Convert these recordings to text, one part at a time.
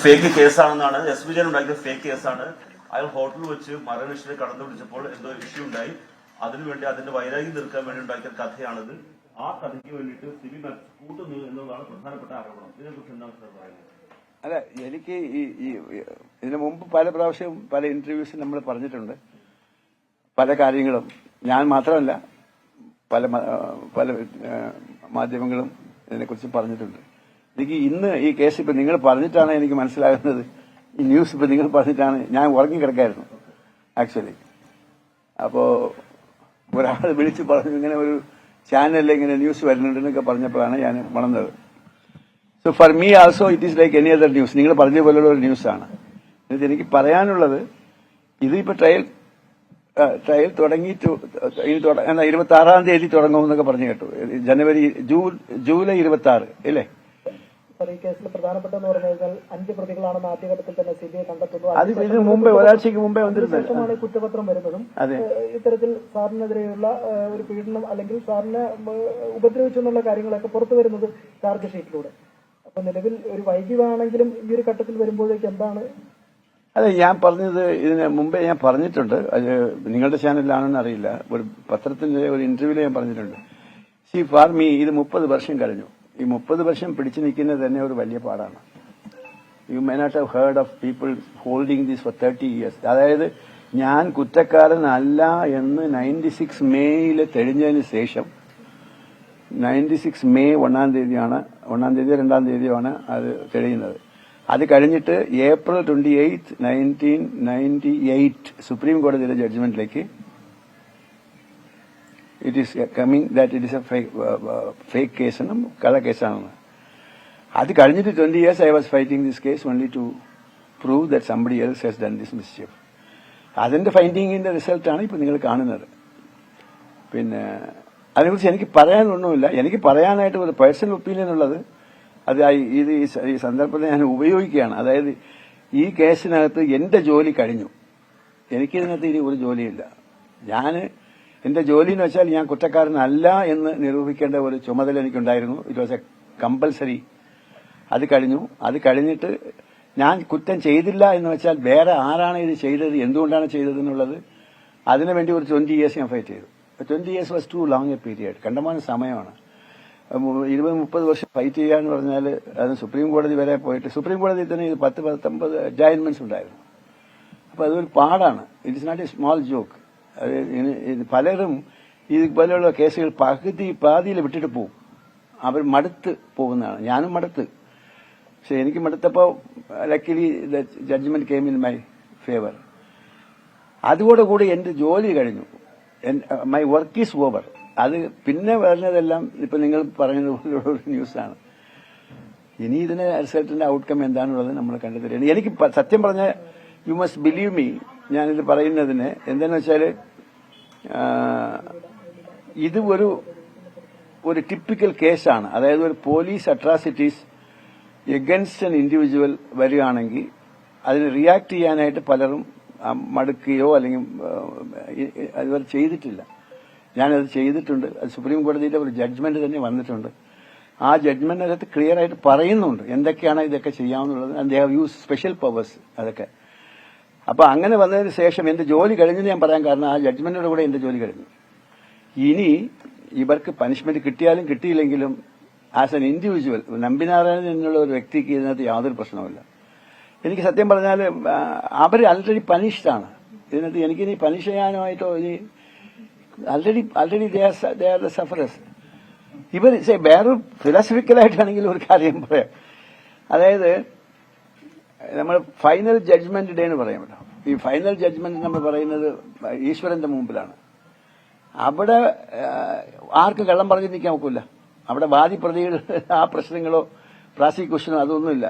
Fake കേസാണെന്നാണ് S Vijayan ഉണ്ടാക്കിയ fake കേസാണ്. അയാൾ ഹോട്ടലിൽ വെച്ച് മരണനിശ്ചയം കടന്നുപിടിച്ചപ്പോൾ എന്തോ ഇഷ്യൂ ഉണ്ടായി, അതിനുവേണ്ടി അതിന്റെ വൈരാഗ്യം തീർക്കാൻ വേണ്ടി ഉണ്ടാക്കിയ കഥയാണിത്. ആ കഥയ്ക്ക് വേണ്ടിയിട്ട് സിബി കൂട്ടുന്നു എന്നതാണ് പ്രധാനപ്പെട്ട ആരോപണം. ഇതിനെക്കുറിച്ച് എന്താണ് സാർ പറയുന്നത്? അല്ല, എനിക്ക് ഇതിനു മുമ്പ് പല പ്രാവശ്യവും പല ഇന്റർവ്യൂസും നമ്മൾ പറഞ്ഞിട്ടുണ്ട് പല കാര്യങ്ങളും. ഞാൻ മാത്രമല്ല, പല മാധ്യമങ്ങളും ഇതിനെക്കുറിച്ച് പറഞ്ഞിട്ടുണ്ട്. എനിക്ക് ഇന്ന് ഈ കേസ് ഇപ്പൊ നിങ്ങൾ പറഞ്ഞിട്ടാണ് എനിക്ക് മനസ്സിലാകുന്നത്. ഈ ന്യൂസ് ഇപ്പൊ നിങ്ങൾ പറഞ്ഞിട്ടാണ്. ഞാൻ ഉറങ്ങിക്കിടക്കായിരുന്നു ആക്ച്വലി. അപ്പോ ഒരാൾ വിളിച്ച് പറഞ്ഞു ഇങ്ങനെ ഒരു ചാനലിൽ ഇങ്ങനെ ന്യൂസ് വരുന്നുണ്ടെന്നൊക്കെ പറഞ്ഞപ്പോഴാണ് ഞാൻ വളർന്നത്. So for me also it is like any other news. നിങ്ങൾ പറഞ്ഞ പോലുള്ള ഒരു ന്യൂസാണ്. എന്നിട്ട് എനിക്ക് പറയാനുള്ളത്, ഇതിപ്പോ ട്രയൽ തുടങ്ങിയിട്ട് 26-ാം തീയതി തുടങ്ങുമെന്നൊക്കെ പറഞ്ഞു കേട്ടു. ജൂലൈ 26 അല്ലേ? ഈ കേസിൽ പ്രധാനപ്പെട്ടെന്ന് പറഞ്ഞു കഴിഞ്ഞാൽ 5 പ്രതികളാണെന്ന് ആദ്യഘട്ടത്തിൽ തന്നെ സിബിഐ കണ്ടെത്തുന്നു. അത് ഇതിന് മുമ്പേ ഒരാഴ്ചക്ക് മുമ്പേ വന്നിരുന്നതാണ് കുറ്റപത്രം വരുന്നതും. ഇത്തരത്തിൽ സാറിനെതിരെയുള്ള ഒരു പീഡനം അല്ലെങ്കിൽ സാറിനെ ഉപദ്രവിച്ചു എന്നുള്ള കാര്യങ്ങളൊക്കെ പുറത്തു വരുന്നത് ചാർജ് ഷീറ്റിലൂടെ. അപ്പൊ നിലവിൽ ഒരു വൈകിയാണെങ്കിലും ഈ ഒരു ഘട്ടത്തിൽ വരുമ്പോഴേക്ക് എന്താണ്? അതെ, ഞാൻ പറഞ്ഞത് ഇതിന് മുമ്പേ ഞാൻ പറഞ്ഞിട്ടുണ്ട്. അത് നിങ്ങളുടെ ചാനലിലാണെന്ന് അറിയില്ല. ഒരു പത്രത്തിന്റെ ഒരു ഇന്റർവ്യൂവിൽ ഞാൻ പറഞ്ഞിട്ടുണ്ട്. സി ഫോർ മീ ഇത് 30 വർഷം കഴിഞ്ഞു. ഈ 30 വർഷം പിടിച്ചു നിൽക്കുന്നത് തന്നെ ഒരു വലിയ പാടാണ്. You may not have heard of people holding this for 30 years. അതായത് ഞാൻ കുറ്റക്കാരനല്ല എന്ന് 96 മെയ്യിൽ തെളിഞ്ഞതിന് ശേഷം 96 മെയ് 1-ാം തീയതിയാണ് 2-ാം തീയതിയാണ് അത് തെളിയുന്നത്. അത് കഴിഞ്ഞിട്ട് ഏപ്രിൽ 28, 1998 സുപ്രീം കോടതിയുടെ ജഡ്ജ്മെന്റിലേക്ക് it is coming that it is a fake കേസെന്നും കള്ള കേസാണെന്ന്. അത് കഴിഞ്ഞിട്ട് 20 years I was fighting this case only to prove that somebody else has done this mistake. അതിന്റെ ഫൈൻഡിങ്ങിന്റെ റിസൾട്ടാണ് ഇപ്പൊ നിങ്ങൾ കാണുന്നത്. പിന്നെ അതിനെക്കുറിച്ച് എനിക്ക് പറയാനൊന്നുമില്ല. എനിക്ക് പറയാനായിട്ട് ഒരു പേഴ്സണൽ ഒപ്പീനിയൻ ഉള്ളത്, അത് ഈ സന്ദർഭത്തിൽ ഞാൻ ഉപയോഗിക്കുകയാണ്. അതായത് ഈ കേസിനകത്ത് എന്റെ ജോലി കഴിഞ്ഞു. എനിക്കിതിനകത്ത് ഇനി ഒരു ജോലിയില്ല. എന്റെ ജോലി എന്ന് വെച്ചാൽ ഞാൻ കുറ്റക്കാരനല്ല എന്ന് നിരൂപിക്കേണ്ട ഒരു ചുമതല എനിക്കുണ്ടായിരുന്നു. It was A compulsory. അത് കഴിഞ്ഞു. അത് കഴിഞ്ഞിട്ട് ഞാൻ കുറ്റം ചെയ്തില്ല എന്ന് വെച്ചാൽ വേറെ ആരാണ് ഇത് ചെയ്തത്, എന്തുകൊണ്ടാണ് ചെയ്തതെന്നുള്ളത് അതിനുവേണ്ടി ഒരു 20 years ഞാൻ ഫൈറ്റ് ചെയ്തു. 20 years was too long a period. കണ്ടമാനം സമയമാണ്. 20-30 വർഷം ഫൈറ്റ് ചെയ്യാന്ന് പറഞ്ഞാൽ അത് സുപ്രീം കോടതി വരെ പോയിട്ട് സുപ്രീം കോടതിയിൽ തന്നെ ഇത് 10-19 അഡ്ജോയിൻമെന്റ്സ് ഉണ്ടായിരുന്നു. അപ്പൊ അതൊരു പാടാണ്. It is not a small joke. പലരും ഇതുപോലെയുള്ള കേസുകൾ പാതിയിൽ വിട്ടിട്ട് പോകും. അവർ മടുത്ത് പോകുന്നതാണ്. ഞാനും മടുത്ത്. പക്ഷെ എനിക്ക് മടുത്തപ്പോൾ luckily the judgement came in my favour. അതോടുകൂടി എന്റെ ജോലി കഴിഞ്ഞു. My work is over. അത് പിന്നെ പറഞ്ഞതെല്ലാം ഇപ്പൊ നിങ്ങൾ പറഞ്ഞതുപോലുള്ള ഒരു ന്യൂസാണ്. ഇനി ഇതിന് റിസൾട്ടിന്റെ ഔട്ട്കം എന്താണുള്ളത് നമ്മൾ കണ്ടെത്തുകയാണ്. എനിക്ക് സത്യം പറഞ്ഞ യു മസ്റ്റ് ബിലീവ് മീ, ഞാനിത് പറയുന്നതിന് എന്താണെന്ന് വെച്ചാൽ ഇത് ഒരു ടിപ്പിക്കൽ കേസാണ്. അതായത് ഒരു police atrocities against an individual വരികയാണെങ്കിൽ അതിന് റിയാക്ട് ചെയ്യാനായിട്ട് പലരും മടുക്കുകയോ അല്ലെങ്കിൽ അതുവരെ ചെയ്തിട്ടില്ല. ഞാനത് ചെയ്തിട്ടുണ്ട്. അത് സുപ്രീം കോടതിയുടെ ഒരു ജഡ്ജ്മെന്റ് തന്നെ വന്നിട്ടുണ്ട്. ആ ജഡ്ജ്മെന്റിനകത്ത് ക്ലിയർ ആയിട്ട് പറയുന്നുണ്ട് എന്തൊക്കെയാണ് ഇതൊക്കെ ചെയ്യാവുന്നുള്ളത്. And they have use special powers അതൊക്കെ. അപ്പൊ അങ്ങനെ വന്നതിന് ശേഷം എന്റെ ജോലി കഴിഞ്ഞെന്ന് ഞാൻ പറയാൻ കാരണം ആ ജഡ്ജ്മെന്റിനോട് കൂടെ എന്റെ ജോലി കഴിഞ്ഞു. ഇനി ഇവർക്ക് പനിഷ്മെന്റ് കിട്ടിയാലും കിട്ടിയില്ലെങ്കിലും ആസ് എൻ ഇൻഡിവിജ്വൽ നമ്പിനാരായണൻ എന്നുള്ള ഒരു വ്യക്തിക്ക് ഇതിനകത്ത് യാതൊരു പ്രശ്നവുമില്ല. എനിക്ക് സത്യം പറഞ്ഞാൽ അവർ ആൾറെഡി പനിഷ്ഡാണ്. ഇതിനകത്ത് എനിക്കിനി പനിഷ് ചെയ്യാനായിട്ടോ ഇനി ആൾറെഡി ദേ ആർ ദ സഫറേഴ്സ്. ഇവർ വേറൊരു ഫിലോസഫിക്കലായിട്ടാണെങ്കിലും ഒരു കാര്യം പറയാം. അതായത് നമ്മൾ ഫൈനൽ ജഡ്ജ്മെന്റ് ഡേ എന്ന് പറയും. ഈ ഫൈനൽ ജഡ്ജ്മെന്റ് നമ്മൾ പറയുന്നത് ഈശ്വരന്റെ മുമ്പിലാണ്. അവിടെ ആർക്കും കള്ളം പറഞ്ഞു നിൽക്കാൻ ഒക്കില്ല. അവിടെ വാദി പ്രതികൾ ആ പ്രശ്നങ്ങളോ പ്രോസിക്യൂഷനോ അതൊന്നുമില്ല.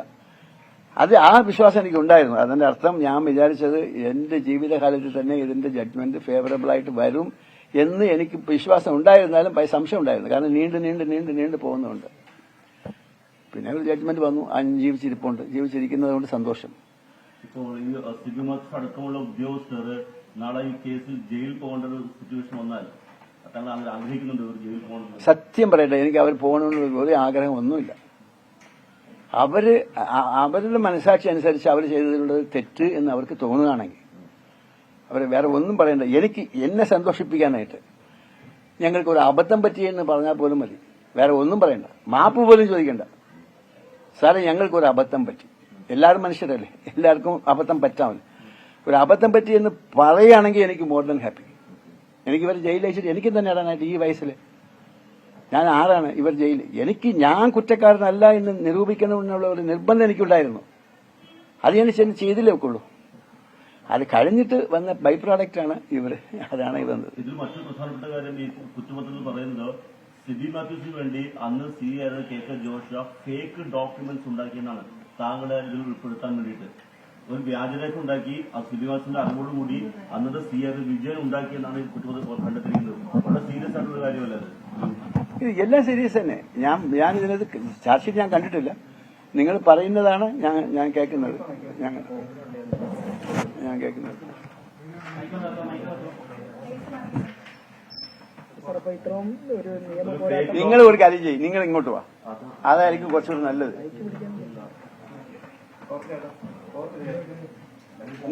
ആ വിശ്വാസം എനിക്ക് ഉണ്ടായിരുന്നു. അതിന്റെ അർത്ഥം ഞാൻ വിചാരിച്ചത് എന്റെ ജീവിതകാലത്തിൽ തന്നെ ഇതിന്റെ ജഡ്ജ്മെന്റ് ഫേവറബിൾ ആയിട്ട് വരും എന്ന് എനിക്ക് വിശ്വാസം ഉണ്ടായിരുന്നാലും സംശയം ഉണ്ടായിരുന്നു. കാരണം നീണ്ടു പോകുന്നുണ്ട്. പിന്നെ ഒരു ജഡ്ജ്മെന്റ് വന്നു. ജീവിച്ചിരിക്കുന്നത് കൊണ്ട് സന്തോഷം. ഇപ്പോൾ ഈ അടക്കമുള്ള ഉദ്യോഗസ്ഥർ നാളെ ഈ കേസിൽ ജയിൽ പോകേണ്ട ഒരു സിറ്റുവേഷൻ വന്നാൽ താങ്കൾ ആഗ്രഹിക്കുന്നുണ്ട് ജയിൽ പോകണം? സത്യം പറയട്ടെ, എനിക്ക് അവർ പോകണമെന്ന് ഒരു ആഗ്രഹം ഒന്നുമില്ല. അവരുടെ മനസാക്ഷി അനുസരിച്ച് അവർ ചെയ്തതിലുള്ളത് തെറ്റ് എന്ന് അവർക്ക് തോന്നുകയാണെങ്കിൽ അവർ വേറെ ഒന്നും പറയണ്ട. എന്നെ സന്തോഷിപ്പിക്കാനായിട്ട് ഞങ്ങൾക്ക് ഒരു അബദ്ധം പറ്റിയെന്ന് പറഞ്ഞാൽ പോലും മതി, വേറെ ഒന്നും പറയണ്ട, മാപ്പ് പോലും ചോദിക്കണ്ട. സാറേ ഞങ്ങൾക്കൊരു അബദ്ധം പറ്റി, എല്ലാവരും മനുഷ്യരല്ലേ, എല്ലാവർക്കും അബദ്ധം പറ്റാമല്ലോ, ഒരു അബദ്ധം പറ്റിയെന്ന് പറയുകയാണെങ്കിൽ എനിക്ക് മോർ ദൻ ഹാപ്പി. എനിക്ക് ഇവർ ജയിലിൽ അയച്ചിട്ട് എനിക്ക് തന്നെ ഇടാനായിട്ട് ഈ വയസ്സിൽ ഞാൻ ആരാണ് ഇവർ ജയിലിൽ ഞാൻ കുറ്റക്കാരനല്ല എന്ന് നിരൂപിക്കണമെന്നുള്ള ഒരു നിർബന്ധം എനിക്കുണ്ടായിരുന്നു. അത് ഞാൻ ചെയ്തില്ലേ ഒക്കുള്ളൂ. അത് കഴിഞ്ഞിട്ട് വന്ന ബൈ പ്രോഡക്റ്റാണ് ഇവര്, അതാണ് ഈ വന്നത്. ഇതിൽ മറ്റൊരു പ്രധാനപ്പെട്ട കാര്യം ഈ കുറ്റപത്രത്തിൽ പറയുന്നത് സിബി മാത്യൂസിന് വേണ്ടി അന്ന് സി ആയിരുന്ന KK ജോഷ ഫേക്ക് ഡോക്യുമെന്റ്സ് ഉണ്ടാക്കിയെന്നാണ് താങ്കളെ ഇതിൽ ഉൾപ്പെടുത്താൻ വേണ്ടിയിട്ട്. ഒരു വ്യാജരേഖ ഉണ്ടാക്കി ആ സിബി മാത്യൂസിന്റെ അറിവോടുകൂടി അന്നത്തെ സി ആർ വിജയൻ ഉണ്ടാക്കിയെന്നാണ് ഈ കുറ്റപത്രം കണ്ടെത്തിയിരിക്കുന്നത്. വളരെ സീരിയസ് ആയിട്ടുള്ള കാര്യമല്ല അത്. ഇത് എല്ലാം സീരിയസ് തന്നെ. ഞാൻ ഇതിനകത്ത് ചാർജ് ഷീറ്റ് ഞാൻ കണ്ടിട്ടില്ല, നിങ്ങൾ പറയുന്നതാണ് ഞാൻ കേൾക്കുന്നത്. ഞാൻ കേൾക്കുന്നത് നിങ്ങൾ ഒരു കാര്യം ചെയ്യും, നിങ്ങൾ ഇങ്ങോട്ട് വാ, അതായിരിക്കും കുറച്ചുകൂടി നല്ലത്.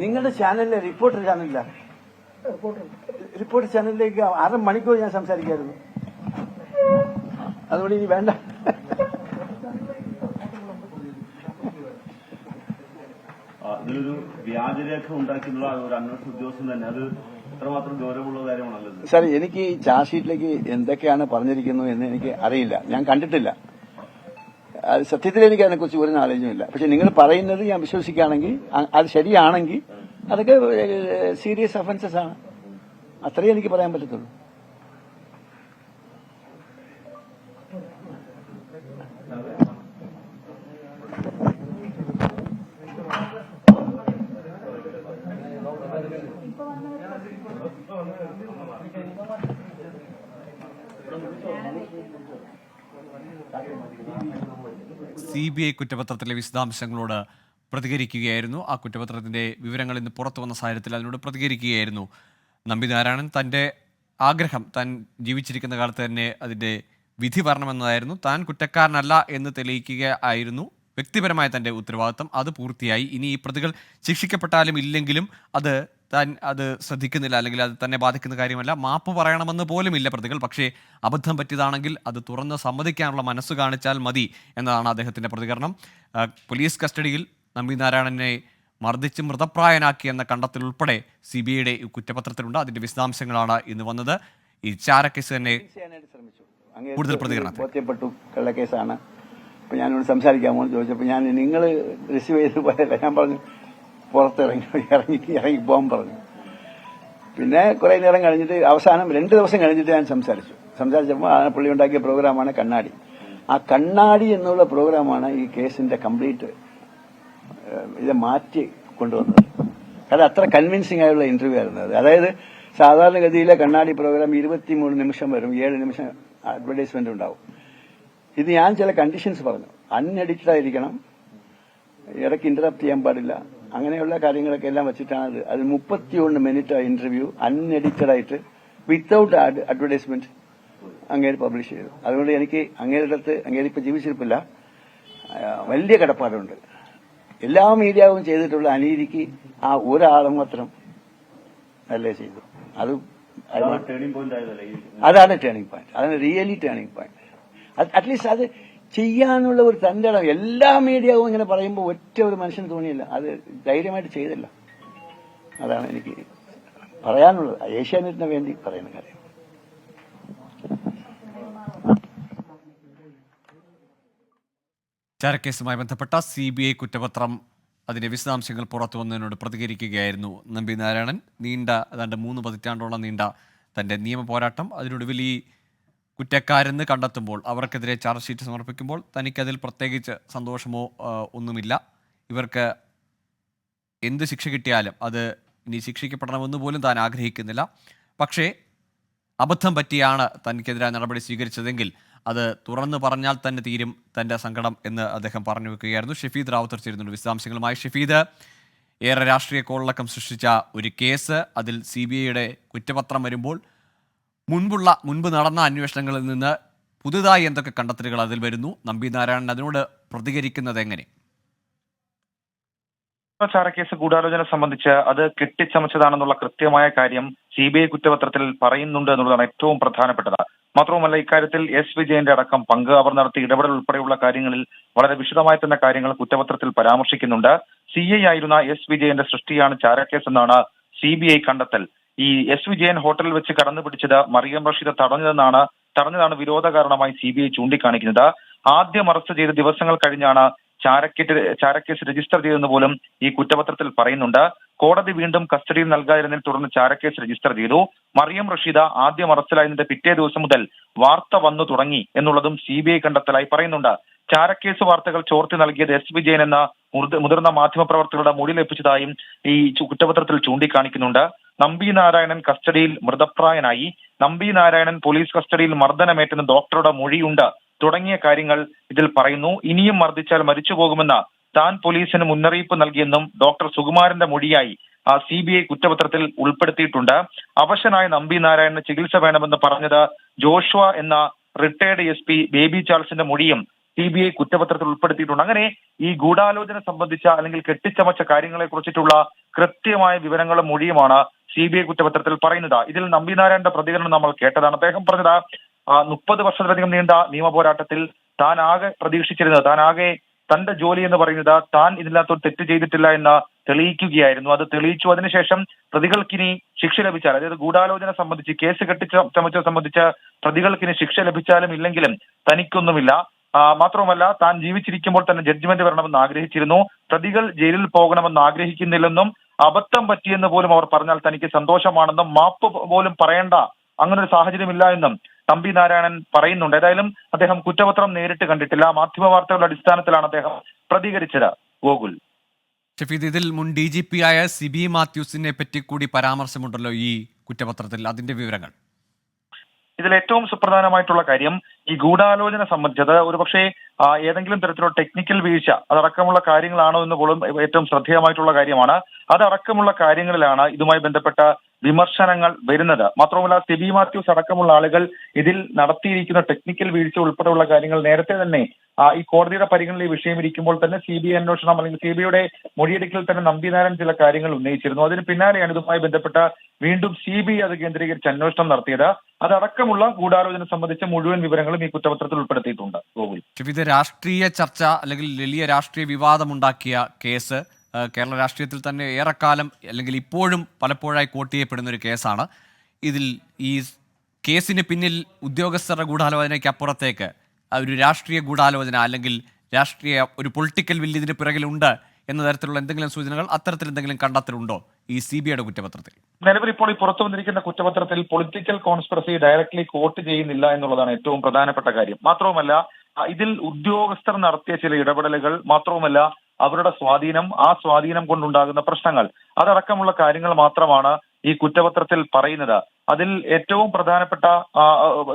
നിങ്ങളുടെ ചാനലിലെ റിപ്പോർട്ടർ ചാനലിലേക്ക് 6 മണിക്കൂർ ഞാൻ സംസാരിക്കായിരുന്നു. അതുകൊണ്ട് ഇനി വേണ്ട. ഇതിലൊരു വ്യാജരേഖ ഉണ്ടാക്കിയുള്ള ഒരു അന്വേഷണ ഉദ്യോഗസ്ഥൻ തന്നെ, അത് എത്രമാത്രം ഗൗരവമുള്ള കാര്യമാണല്ലോ സാർ. എനിക്ക് ഈ ചാർജ് ഷീറ്റിലേക്ക് എന്തൊക്കെയാണ് പറഞ്ഞിരിക്കുന്നത് എന്ന് എനിക്ക് അറിയില്ല, ഞാൻ കണ്ടിട്ടില്ല. അത് സത്യത്തിൽ എനിക്ക് അതിനെക്കുറിച്ച് ഒരു നാലേജുമില്ല. പക്ഷെ നിങ്ങൾ പറയുന്നത് ഞാൻ വിശ്വസിക്കുകയാണെങ്കിൽ, അത് ശരിയാണെങ്കിൽ അതൊക്കെ സീരിയസ് ഒഫൻസസ് ആണ്, അത്രേ എനിക്ക് പറയാൻ പറ്റത്തുള്ളൂ. CBI കുറ്റപത്രത്തിലെ വിശദാംശങ്ങളോട് പ്രതികരിക്കുകയായിരുന്നു. ആ കുറ്റപത്രത്തിന്റെ വിവരങ്ങൾ ഇന്ന് പുറത്തു വന്ന സാഹചര്യത്തിൽ അതിനോട് പ്രതികരിക്കുകയായിരുന്നു നമ്പിനാരായണൻ. തന്റെ ആഗ്രഹം താൻ ജീവിച്ചിരിക്കുന്ന കാലത്ത് തന്നെ അതിന്റെ വിധി വരണമെന്നതായിരുന്നു. താൻ കുറ്റക്കാരനല്ല എന്ന് തെളിയിക്കുക ആയിരുന്നു വ്യക്തിപരമായ തന്റെ ഉത്തരവാദിത്തം. അത് പൂർത്തിയായി. ഇനി ഈ പ്രതികൾ ശിക്ഷിക്കപ്പെട്ടാലും ഇല്ലെങ്കിലും അത് ശ്രദ്ധിക്കുന്നില്ല, അല്ലെങ്കിൽ അത് തന്നെ ബാധിക്കുന്ന കാര്യമല്ല. മാപ്പ് പറയണമെന്ന് പോലും ഇല്ല പ്രതികൾ. പക്ഷേ അബദ്ധം പറ്റിയതാണെങ്കിൽ അത് തുറന്ന് സമ്മതിക്കാനുള്ള മനസ്സ് കാണിച്ചാൽ മതി എന്നതാണ് അദ്ദേഹത്തിന്റെ പ്രതികരണം. പോലീസ് കസ്റ്റഡിയിൽ നമ്പിനാരായണനെ മർദ്ദിച്ച് മൃതപ്രായനാക്കി എന്ന കണ്ടെത്തൽ ഉൾപ്പെടെ CBIയുടെ കുറ്റപത്രത്തിലുണ്ട്. അതിന്റെ വിശദാംശങ്ങളാണ് ഇന്ന് വന്നത്. ഈ ചാരക്കേസ് തന്നെ കൂടുതൽ പ്രതികരണം ബോധ്യപ്പെട്ടു, കള്ളക്കേസാണ്. അപ്പൊ ഞാനോട് സംസാരിക്കാമോ എന്ന് ചോദിച്ചപ്പോൾ നിങ്ങൾ റിസീവ് ചെയ്ത് പോയല്ല, ഞാൻ പറഞ്ഞു ഇറങ്ങി പോകാൻ പറഞ്ഞു. പിന്നെ കുറെ നേരം കഴിഞ്ഞിട്ട് അവസാനം 2 ദിവസം കഴിഞ്ഞിട്ട് ഞാൻ സംസാരിച്ചപ്പോൾ പുള്ളി ഉണ്ടാക്കിയ പ്രോഗ്രാമാണ് കണ്ണാടി. ആ കണ്ണാടി എന്നുള്ള പ്രോഗ്രാമാണ് ഈ കേസിന്റെ കംപ്ലീറ്റ് ഇത് മാറ്റി കൊണ്ടുവന്നത്. കാരണം അത്ര കൺവിൻസിംഗ് ആയുള്ള ഇന്റർവ്യൂ ആയിരുന്നു അത്. അതായത് സാധാരണഗതിയിലെ കണ്ണാടി പ്രോഗ്രാം 23 നിമിഷം വരും, 7 നിമിഷം അഡ്വർടൈസ്മെന്റ് ഉണ്ടാവും. ഇത് ഞാൻ ചില കണ്ടീഷൻസ് പറഞ്ഞു. അൺഎഡിറ്റഡ് ആയിരിക്കണം, ഇടയ്ക്ക് ഇന്ററപ്റ്റ് ചെയ്യാൻ പാടില്ല, അങ്ങനെയുള്ള കാര്യങ്ങളൊക്കെ എല്ലാം വെച്ചിട്ടാണ് അത് 31 മിനിറ്റ് ഇന്റർവ്യൂ അൺഎഡിറ്റഡ് ആയിട്ട് വിത്തൌട്ട് അഡ്വർടൈസ്മെന്റ് അങ്ങേര് പബ്ലിഷ് ചെയ്തു. അതുകൊണ്ട് എനിക്ക് അങ്ങേരിപ്പോ ജീവിച്ചിരിപ്പില്ല, വലിയ കടപ്പാടുണ്ട്. എല്ലാ മീഡിയാവും ചെയ്തിട്ടുള്ള അനീതിക്ക് ആ ഒരാളും മാത്രം അല്ലേ ചെയ്തു. അതാണ് ടേണിംഗ് പോയിന്റ്, അതാണ് റിയലി ടേണിംഗ് പോയിന്റ്. അറ്റ്ലീസ്റ്റ് അത് ചെയ്യാനുള്ള ഒരു തന്റെ ഇടം എല്ലാ മീഡിയവും ഇങ്ങനെ പറയുമ്പോൾ ഒറ്റ ഒരു മനുഷ്യന് തോന്നിയില്ല, അത് ധൈര്യമായിട്ട് ചെയ്തില്ല. അതാണ് എനിക്ക് പറയാനുള്ളത്, ഏഷ്യാനെറ്റിന് വേണ്ടി പറയുന്ന കാര്യം. ചാരക്കേസുമായി ബന്ധപ്പെട്ട CBI കുറ്റപത്രം അതിന്റെ വിശദാംശങ്ങൾ പുറത്തു വന്നതിനോട് പ്രതികരിക്കുകയായിരുന്നു നമ്പിനാരായണൻ. ഏതാണ്ട് 3 പതിറ്റാണ്ടോളം നീണ്ട തന്റെ നിയമ പോരാട്ടം, അതിനൊടുവിൽ ഈ കുറ്റക്കാരെന്ന് കണ്ടെത്തുമ്പോൾ അവർക്കെതിരെ ചാർജ് ഷീറ്റ് സമർപ്പിക്കുമ്പോൾ തനിക്കതിൽ പ്രത്യേകിച്ച് സന്തോഷമോ ഒന്നുമില്ല. ഇവർക്ക് എന്ത് ശിക്ഷ കിട്ടിയാലും അത് ഇനി ശിക്ഷിക്കപ്പെടണമെന്ന് പോലും താൻ ആഗ്രഹിക്കുന്നില്ല. പക്ഷേ അബദ്ധം പറ്റിയാണ് തനിക്കെതിരായ നടപടി സ്വീകരിച്ചതെങ്കിൽ അത് തുറന്നു പറഞ്ഞാൽ തന്നെ തീരും തൻ്റെ സങ്കടം എന്ന് അദ്ദേഹം പറഞ്ഞു വെക്കുകയായിരുന്നു. ഷഫീദ് റാവുത്തർ ചേരുന്നുണ്ട് വിശദാംശങ്ങളുമായി. ഷഫീദ്, ഏറെ രാഷ്ട്രീയ കോളിളക്കം സൃഷ്ടിച്ച ഒരു കേസ്, അതിൽ CBIയുടെ കുറ്റപത്രം വരുമ്പോൾ മുൻപ് നടന്ന അന്വേഷണങ്ങളിൽ നിന്ന് പുതുതായി എന്തൊക്കെ കണ്ടെത്തലുകൾ അതിൽ വരുന്നു? നമ്പിനാരായണൻ അതിനോട് പ്രതികരിക്കുന്നത് എങ്ങനെ? ചാരക്കേസ് ഗൂഢാലോചന സംബന്ധിച്ച് അത് കെട്ടിച്ചമച്ചതാണെന്നുള്ള കൃത്യമായ കാര്യം CBI കുറ്റപത്രത്തിൽ പറയുന്നുണ്ട് എന്നുള്ളതാണ് ഏറ്റവും പ്രധാനപ്പെട്ടത്. മാത്രവുമല്ല, ഇക്കാര്യത്തിൽ എസ് വിജയന്റെ അടക്കം പങ്ക്, അവർ നടത്തിയ ഇടപെടൽ ഉൾപ്പെടെയുള്ള കാര്യങ്ങളിൽ വളരെ വിശദമായി തന്നെ കാര്യങ്ങൾ കുറ്റപത്രത്തിൽ പരാമർശിക്കുന്നുണ്ട്. CI ആയിരുന്ന എസ് വിജയന്റെ സൃഷ്ടിയാണ് ചാരക്കേസ് എന്നാണ് CBI കണ്ടെത്തൽ. ഈ എസ് വിജയൻ ഹോട്ടലിൽ വെച്ച് കടന്നുപിടിച്ചത് മറിയം റഷീദ് തടഞ്ഞതാണ് വിരോധ കാരണമായി CBI ചൂണ്ടിക്കാണിക്കുന്നത്. ആദ്യം അറസ്റ്റ് ചെയ്ത ദിവസങ്ങൾ കഴിഞ്ഞാണ് ചാരക്കേസ് രജിസ്റ്റർ ചെയ്തെന്ന് പോലും ഈ കുറ്റപത്രത്തിൽ പറയുന്നുണ്ട്. കോടതി വീണ്ടും കസ്റ്റഡിയിൽ നൽകാതിരുന്നതിനെ തുടർന്ന് ചാരക്കേസ് രജിസ്റ്റർ ചെയ്തു. മറിയം റഷീദ ആദ്യം അറസ്റ്റിലായതിന്റെ പിറ്റേ ദിവസം മുതൽ വാർത്ത വന്നു തുടങ്ങി എന്നുള്ളതും CBI കണ്ടെത്തലായി പറയുന്നുണ്ട്. ചാരക്കേസ് വാർത്തകൾ ചോർത്തി നൽകിയത് എസ് വിജയൻ എന്ന മുതിർന്ന മാധ്യമപ്രവർത്തകരുടെ മൊഴി ലഭിച്ചതായും ഈ കുറ്റപത്രത്തിൽ ചൂണ്ടിക്കാണിക്കുന്നുണ്ട്. നമ്പി നാരായണൻ കസ്റ്റഡിയിൽ മൃതപ്രായനായി, നമ്പി നാരായണൻ പോലീസ് കസ്റ്റഡിയിൽ മർദ്ദനമേറ്റെന്ന് ഡോക്ടറുടെ മൊഴിയുണ്ട് തുടങ്ങിയ കാര്യങ്ങൾ ഇതിൽ പറയുന്നു. ഇനിയും മർദ്ദിച്ചാൽ മരിച്ചു പോകുമെന്ന് താൻ പോലീസിന് മുന്നറിയിപ്പ് നൽകിയെന്നും ഡോക്ടർ സുകുമാരന്റെ മൊഴിയായി CBI കുറ്റപത്രത്തിൽ ഉൾപ്പെടുത്തിയിട്ടുണ്ട്. അവശനായ നമ്പി നാരായണന് ചികിത്സ വേണമെന്ന് പറഞ്ഞത് ജോഷ്വ എന്ന റിട്ടയർഡ് SP ബേബി ചാൾസിന്റെ മൊഴിയും CBI കുറ്റപത്രത്തിൽ ഉൾപ്പെടുത്തിയിട്ടുണ്ട്. അങ്ങനെ ഈ ഗൂഢാലോചന സംബന്ധിച്ച അല്ലെങ്കിൽ കെട്ടിച്ചമച്ച കാര്യങ്ങളെ കുറിച്ചിട്ടുള്ള കൃത്യമായ വിവരങ്ങളും മൊഴിയുമാണ് CBI കുറ്റപത്രത്തിൽ പറയുന്നത്. ഇതിൽ നമ്പി നാരായണന്റെ പ്രതികരണം നമ്മൾ കേട്ടതാണ്. അദ്ദേഹം പറഞ്ഞത് 30 വർഷത്തിലധികം നീണ്ട നിയമ പോരാട്ടത്തിൽ താൻ ആകെ പ്രതീക്ഷിച്ചിരുന്നത്, തന്റെ ജോലി എന്ന് പറയുന്നത് താൻ ഇതിനകത്തൊരു തെറ്റ് ചെയ്തിട്ടില്ല എന്ന് തെളിയിക്കുകയായിരുന്നു. അത് തെളിയിച്ചു. അതിനുശേഷം പ്രതികൾക്കിനി ശിക്ഷ ലഭിച്ചാൽ, അതായത് ഗൂഢാലോചന സംബന്ധിച്ച് കേസ് കെട്ടിച്ചമച്ചത് സംബന്ധിച്ച് പ്രതികൾക്കിനി ശിക്ഷ ലഭിച്ചാലും ഇല്ലെങ്കിലും തനിക്കൊന്നുമില്ല. മാത്രവുമല്ല, താൻ ജീവിച്ചിരിക്കുമ്പോൾ തന്നെ ജഡ്ജ്മെന്റ് വരണമെന്ന് ആഗ്രഹിച്ചിരുന്നു. പ്രതികൾ ജയിലിൽ പോകണമെന്ന് ആഗ്രഹിക്കുന്നില്ലെന്നും അബദ്ധം പറ്റിയെന്ന് പോലും അവർ പറഞ്ഞാൽ തനിക്ക് സന്തോഷമാണെന്നും മാപ്പ് പോലും പറയേണ്ട അങ്ങനൊരു സാഹചര്യമില്ല എന്നും നമ്പി നാരായണൻ പറയുന്നുണ്ട്. ഏതായാലും അദ്ദേഹം കുറ്റപത്രം നേരിട്ട് കണ്ടിട്ടില്ല. മാധ്യമ വാർത്തകളുടെ അടിസ്ഥാനത്തിലാണ് അദ്ദേഹം പ്രതികരിച്ചത്. ഗോകുൽ, ഷഫീദ്, ഇതിൽ മുൻ DGP ആയ സിബി മാത്യൂസിനെ പറ്റി കൂടി പരാമർശമുണ്ടല്ലോ ഈ കുറ്റപത്രത്തിൽ, അതിന്റെ വിവരങ്ങൾ? ഇതിൽ ഏറ്റവും സുപ്രധാനമായിട്ടുള്ള കാര്യം ഈ ഗൂഢാലോചന സംബന്ധിച്ചത് ഒരുപക്ഷെ ഏതെങ്കിലും തരത്തിലുള്ള ടെക്നിക്കൽ വീഴ്ച അതടക്കമുള്ള കാര്യങ്ങളാണോ എന്ന് പോലും ഏറ്റവും ശ്രദ്ധേയമായിട്ടുള്ള കാര്യമാണ്. അതടക്കമുള്ള കാര്യങ്ങളിലാണ് ഇതുമായി ബന്ധപ്പെട്ട വിമർശനങ്ങൾ വരുന്നത്. മാത്രമല്ല, സിബി മാത്യൂസ് അടക്കമുള്ള ആളുകൾ ഇതിൽ നടത്തിയിരിക്കുന്ന ടെക്നിക്കൽ വീഴ്ച ഉൾപ്പെടെയുള്ള കാര്യങ്ങൾ നേരത്തെ തന്നെ ഈ കോടതിയുടെ പരിഗണനയിൽ ഈ വിഷയം ഇരിക്കുമ്പോൾ തന്നെ CBI അന്വേഷണം അല്ലെങ്കിൽ CBIയുടെ മൊഴിയെടുക്കൽ തന്നെ നമ്പിനാരായണൻ ചില കാര്യങ്ങൾ ഉന്നയിച്ചിരുന്നു. അതിന് പിന്നാലെയാണ് ഇതുമായി ബന്ധപ്പെട്ട വീണ്ടും CBI അത് കേന്ദ്രീകരിച്ച് അന്വേഷണം നടത്തിയത്. അതടക്കമുള്ള ഗൂഢാലോചന സംബന്ധിച്ച മുഴുവൻ വിവരങ്ങളും ഈ കുറ്റപത്രത്തിൽ ഉൾപ്പെടുത്തിയിട്ടുണ്ട്. ഗോകുൽ, ഇത് രാഷ്ട്രീയ ചർച്ച അല്ലെങ്കിൽ വലിയ രാഷ്ട്രീയ വിവാദമുണ്ടാക്കിയ കേസ് കേരള രാഷ്ട്രീയത്തിൽ തന്നെ ഏറെക്കാലം അല്ലെങ്കിൽ ഇപ്പോഴും പലപ്പോഴായി കോട്ട് ചെയ്യപ്പെടുന്ന ഒരു കേസാണ്. ഇതിൽ ഈ കേസിന് പിന്നിൽ ഉദ്യോഗസ്ഥരുടെ ഗൂഢാലോചനയ്ക്ക് അപ്പുറത്തേക്ക് ഒരു രാഷ്ട്രീയ ഗൂഢാലോചന അല്ലെങ്കിൽ രാഷ്ട്രീയ ഒരു പൊളിറ്റിക്കൽ വില്ല് ഇതിന് പിറകിലുണ്ട് എന്ന തരത്തിലുള്ള എന്തെങ്കിലും സൂചനകൾ, അത്തരത്തിൽ എന്തെങ്കിലും കണ്ടെത്തലുണ്ടോ ഈ CBIയുടെ കുറ്റപത്രത്തിൽ? നിലവിൽ ഇപ്പോൾ ഈ പുറത്തു വന്നിരിക്കുന്ന കുറ്റപത്രത്തിൽ പൊളിറ്റിക്കൽ കോൺസ്പിറസി ഡയറക്ട്ലി കോട്ട് ചെയ്യുന്നില്ല എന്നുള്ളതാണ് ഏറ്റവും പ്രധാനപ്പെട്ട കാര്യം. മാത്രവുമല്ല, ഇതിൽ ഉദ്യോഗസ്ഥർ നടത്തിയ ചില ഇടപെടലുകൾ, മാത്രവുമല്ല അവരുടെ സ്വാധീനം, ആ സ്വാധീനം കൊണ്ടുണ്ടാകുന്ന പ്രശ്നങ്ങൾ, അതടക്കമുള്ള കാര്യങ്ങൾ മാത്രമാണ് ഈ കുറ്റപത്രത്തിൽ പറയുന്നത്. അതിൽ ഏറ്റവും പ്രധാനപ്പെട്ട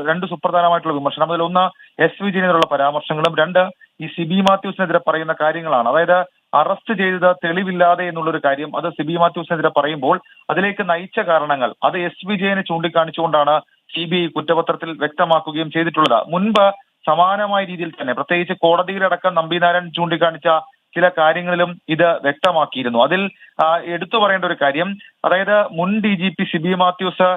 രണ്ട് സുപ്രധാനമായിട്ടുള്ള വിമർശനം, അതിലൊന്ന് എസ് വിജയനെതിരെയുള്ള പരാമർശങ്ങളും, രണ്ട് ഈ സിബി മാത്യൂസിനെതിരെ പറയുന്ന കാര്യങ്ങളാണ്. അതായത് അറസ്റ്റ് ചെയ്തത് തെളിവില്ലാതെ എന്നുള്ളൊരു കാര്യം അത് സിബി മാത്യൂസിനെതിരെ പറയുമ്പോൾ അതിലേക്ക് നയിച്ച കാരണങ്ങൾ അത് എസ് വിജയനെ ചൂണ്ടിക്കാണിച്ചുകൊണ്ടാണ് CBI കുറ്റപത്രത്തിൽ വ്യക്തമാക്കുകയും ചെയ്തിട്ടുള്ളത്. മുൻപ് സമാനമായ രീതിയിൽ തന്നെ പ്രത്യേകിച്ച് കോടതിയിലടക്കം നമ്പിനാരായണൻ ചൂണ്ടിക്കാണിച്ച ചില കാര്യങ്ങളിലും ഇത് വ്യക്തമാക്കിയിരുന്നു. അതിൽ എടുത്തു പറയേണ്ട ഒരു കാര്യം, അതായത് മുൻ DGP സിബി മാത്യൂസ്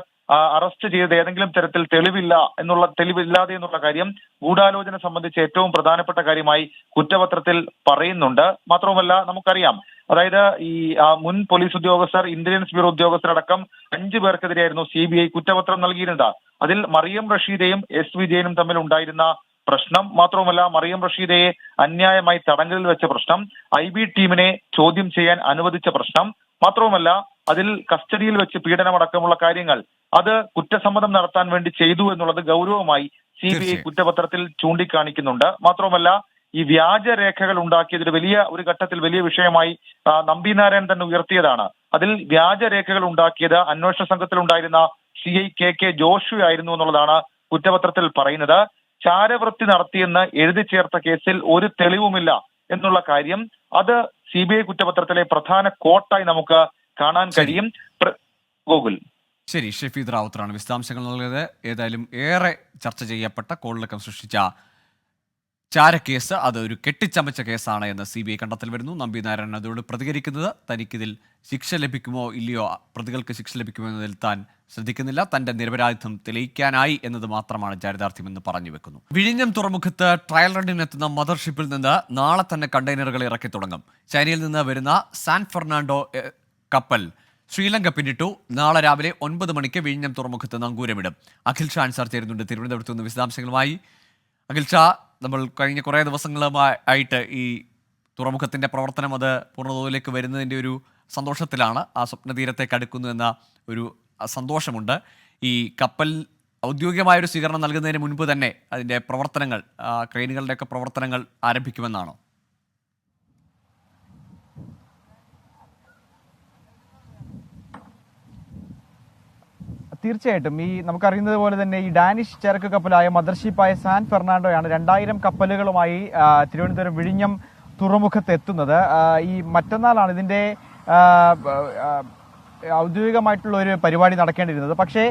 അറസ്റ്റ് ചെയ്ത് ഏതെങ്കിലും തരത്തിൽ തെളിവില്ലാതെ എന്നുള്ള കാര്യം ഗൂഢാലോചന സംബന്ധിച്ച് ഏറ്റവും പ്രധാനപ്പെട്ട കാര്യമായി കുറ്റപത്രത്തിൽ പറയുന്നുണ്ട്. മാത്രവുമല്ല, നമുക്കറിയാം, അതായത് ഈ മുൻ പോലീസ് ഉദ്യോഗസ്ഥർ, ഇന്റലിജൻസ് ബ്യൂറോ ഉദ്യോഗസ്ഥരടക്കം 5 പേർക്കെതിരെയായിരുന്നു CBI കുറ്റപത്രം നൽകിയിരുന്നത്. അതിൽ മറിയം റഷീദയും എസ് വിജയനും തമ്മിൽ ഉണ്ടായിരുന്ന പ്രശ്നം, മാത്രവുമല്ല മറിയം റഷീദയെ അന്യായമായി തടങ്കലിൽ വെച്ച പ്രശ്നം, IB ടീമിനെ ചോദ്യം ചെയ്യാൻ അനുവദിച്ച പ്രശ്നം, മാത്രവുമല്ല അതിൽ കസ്റ്റഡിയിൽ വെച്ച് പീഡനമടക്കമുള്ള കാര്യങ്ങൾ അത് കുറ്റസമ്മതം നടത്താൻ വേണ്ടി ചെയ്തു എന്നുള്ളത് ഗൗരവമായി CBI കുറ്റപത്രത്തിൽ ചൂണ്ടിക്കാണിക്കുന്നുണ്ട്. മാത്രവുമല്ല ഈ വ്യാജരേഖകൾ ഉണ്ടാക്കിയതൊരു ഒരു ഘട്ടത്തിൽ വലിയ വിഷയമായി നമ്പിനാരായണൻ തന്നെ ഉയർത്തിയതാണ്. അതിൽ വ്യാജരേഖകൾ ഉണ്ടാക്കിയത് അന്വേഷണ സംഘത്തിൽ ഉണ്ടായിരുന്ന CI KK ജോഷു ആയിരുന്നു എന്നുള്ളതാണ് കുറ്റപത്രത്തിൽ പറയുന്നത്. ചാരവൃത്തി നടത്തിയെന്ന് എഴുതി ചേർത്ത കേസിൽ ഒരു തെളിവുമില്ല എന്നുള്ള കാര്യം അത് CBI കുറ്റപത്രത്തിലെ പ്രധാന കോട്ടായി നമുക്ക് കാണാൻ കഴിയും. ഗോകുൽ, ശരി, ഷഫീദ് റാവുത്തറാണ് വിശദാംശങ്ങൾ നൽകിയത്. ഏതായാലും ഏറെ ചർച്ച ചെയ്യപ്പെട്ട കോളിളക്കം സൃഷ്ടിച്ച ചാരക്കേസ് അത് ഒരു കെട്ടിച്ചമച്ച കേസാണ് എന്ന് CBI കണ്ടെത്തൽ വരുന്നു. നമ്പി നാരായണൻ അതോട് പ്രതികരിക്കുന്നത് തനിക്കിതിൽ ശിക്ഷ ലഭിക്കുമോ ഇല്ലയോ, പ്രതികൾക്ക് ശിക്ഷ ലഭിക്കുമോ എന്നതിൽ താൻ ശ്രദ്ധിക്കുന്നില്ല, തന്റെ നിരപരാധിത്വം തെളിയിക്കാനായി എന്നത് മാത്രമാണ് ചാരിതാർത്ഥ്യമെന്ന് പറഞ്ഞു വെക്കുന്നു. വിഴിഞ്ഞം തുറമുഖത്ത് ട്രയൽ റണ്ണിനെത്തുന്ന മദർഷിപ്പിൽ നിന്ന് നാളെ തന്നെ കണ്ടെയ്നറുകൾ ഇറക്കി തുടങ്ങും. ചൈനയിൽ നിന്ന് വരുന്ന സാൻ ഫെർണാണ്ടോ കപ്പൽ ശ്രീലങ്ക പിന്നിട്ടു. നാളെ രാവിലെ 9 മണിക്ക് വിഴിഞ്ഞം തുറമുഖത്ത് നങ്കൂരമിടും. അഖിൽ ഷാ അൻസാർ ചേരുന്നുണ്ട് തിരുവനന്തപുരത്ത് നിന്ന് വിശദാംശങ്ങളുമായി. അഖിൽ ഷാ, നമ്മൾ കഴിഞ്ഞ കുറേ ദിവസങ്ങളുമായിട്ട് ഈ തുറമുഖത്തിൻ്റെ പ്രവർത്തനം അത് പൂർണ്ണതോതിലേക്ക് വരുന്നതിൻ്റെ ഒരു സന്തോഷത്തിലാണ്. ആ സ്വപ്നതീരത്തേക്ക് അടുക്കുന്നു എന്ന ഒരു സന്തോഷമുണ്ട്. ഈ കപ്പൽ ഔദ്യോഗികമായൊരു സ്വീകരണം നൽകുന്നതിന് മുൻപ് തന്നെ അതിൻ്റെ പ്രവർത്തനങ്ങൾ, ക്രെയിനുകളുടെയൊക്കെ പ്രവർത്തനങ്ങൾ ആരംഭിക്കുമെന്നാണോ? തീർച്ചയായിട്ടും നമുക്കറിയുന്നത് പോലെ തന്നെ ഈ ഡാനിഷ് ചരക്ക് കപ്പലായ മദർഷിപ്പായ സാൻ ഫെർണാണ്ടോയാണ് 2000 കപ്പലുകളുമായി തിരുവനന്തപുരം വിഴിഞ്ഞം തുറമുഖത്ത് എത്തുന്നത്. ഈ മറ്റന്നാളാണ് ഇതിന്റെ ഔദ്യോഗികമായിട്ടുള്ള ഒരു പരിപാടി നടക്കേണ്ടിയിരുന്നത്. പക്ഷേ